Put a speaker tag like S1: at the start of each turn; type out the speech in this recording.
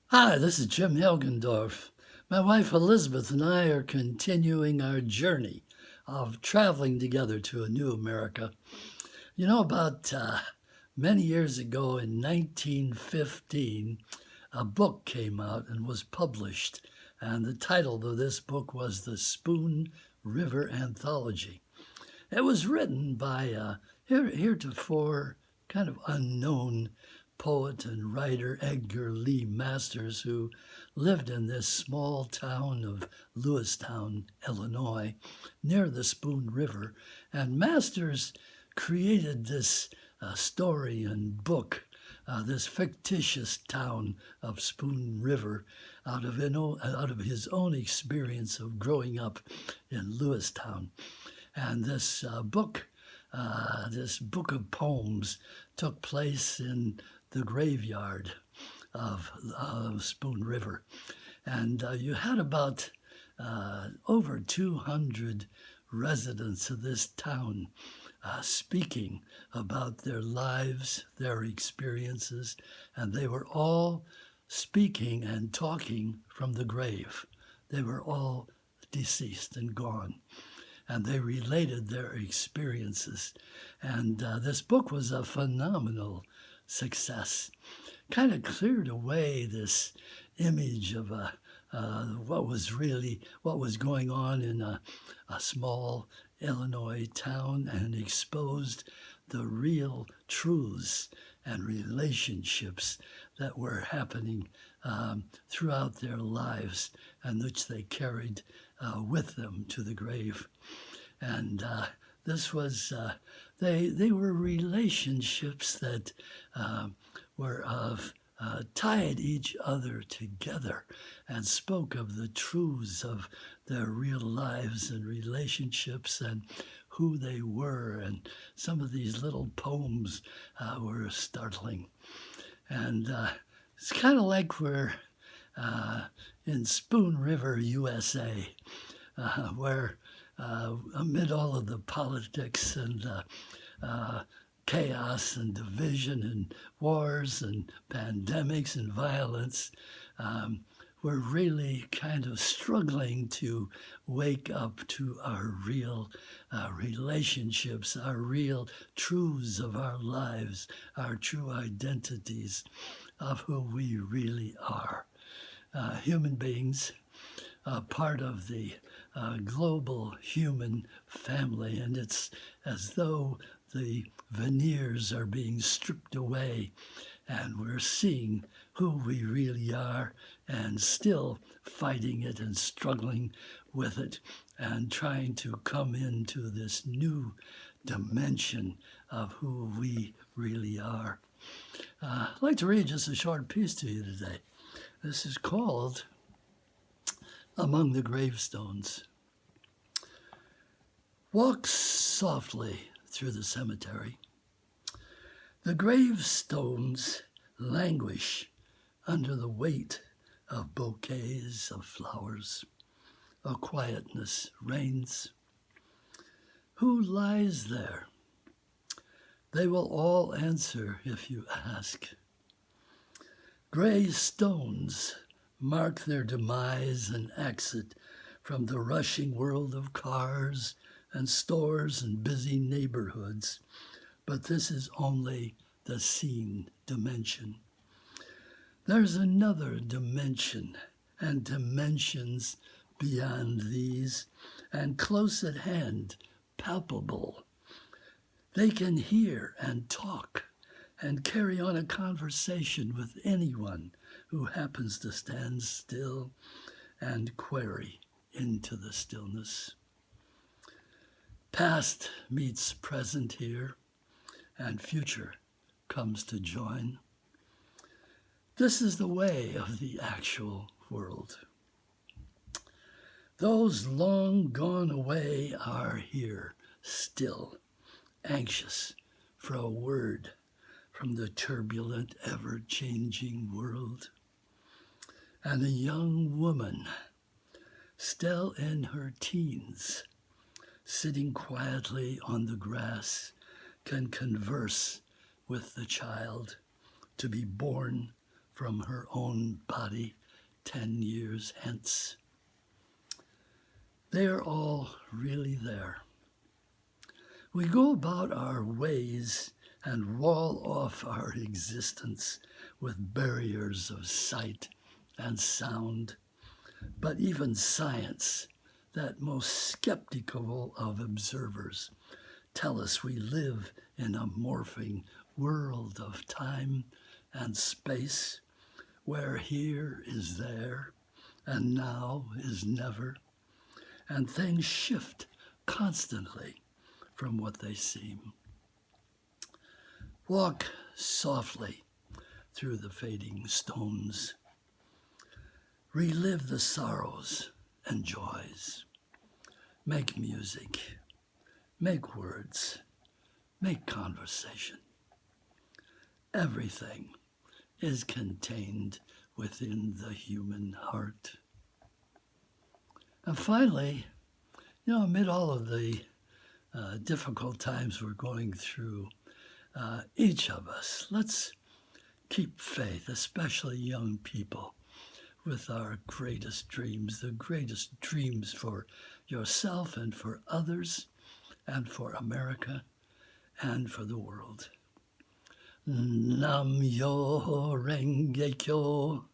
S1: Hi, this is Jim Helgendorf. My wife Elizabeth and I are continuing our journey of traveling together to a new America. About many years ago in 1915, a book came out and was published, and the title of this book was The Spoon River Anthology. It was written by a heretofore kind of unknown poet and writer Edgar Lee Masters, who lived in this small town of Lewistown, Illinois, near the Spoon River. And Masters created this story and book, this fictitious town of Spoon River, out of his own experience of growing up in Lewistown. And this book of poems, took place in the graveyard of Spoon River. And you had about over 200 residents of this town speaking about their lives, their experiences, and they were all speaking and talking from the grave. They were all deceased and gone, and they related their experiences. And this book was a phenomenal success. Kind of cleared away this image of what was going on in a small Illinois town, and exposed the real truths and relationships that were happening throughout their lives, and which they carried with them to the grave. And this was they were relationships that were of tied each other together, and spoke of the truths of their real lives and relationships and who they were. And some of these little poems were startling. And it's kind of like we're in Spoon River, USA, where amid all of the politics and chaos and division and wars and pandemics and violence, we're really kind of struggling to wake up to our real relationships, our real truths of our lives, our true identities of who we really are. Human beings, part of the global human family, and it's as though the veneers are being stripped away, and we're seeing who we really are, and still fighting it and struggling with it, and trying to come into this new dimension of who we really are. I'd like to read just a short piece to you today. This is called Among the Gravestones. Walk softly through the cemetery. The gravestones languish under the weight of bouquets of flowers. A quietness reigns. Who lies there? They will all answer if you ask. Gray stones mark their demise and exit from the rushing world of cars and stores and busy neighborhoods. But this is only the seen dimension. There's another dimension, and dimensions beyond these, and close at hand, palpable. They can hear and talk and carry on a conversation with anyone who happens to stand still and query into the stillness. Past meets present here, and future comes to join. This is the way of the actual world. Those long gone away are here still, anxious for a word from the turbulent, ever-changing world. And a young woman, still in her teens, sitting quietly on the grass, can converse with the child to be born from her own body 10 years hence. They are all really there. We go about our ways and wall off our existence with barriers of sight and sound. But even science, that most skeptical of observers, tell us we live in a morphing world of time and space, where here is there and now is never, and things shift constantly from what they seem. Walk softly through the fading stones. Relive the sorrows and joys. Make music. Make words. Make conversation. Everything is contained within the human heart. And finally, amid all of the difficult times we're going through, each of us, let's keep faith, especially young people, with our greatest dreams, the greatest dreams for yourself and for others and for America and for the world. Nam Yo Renge Kyo.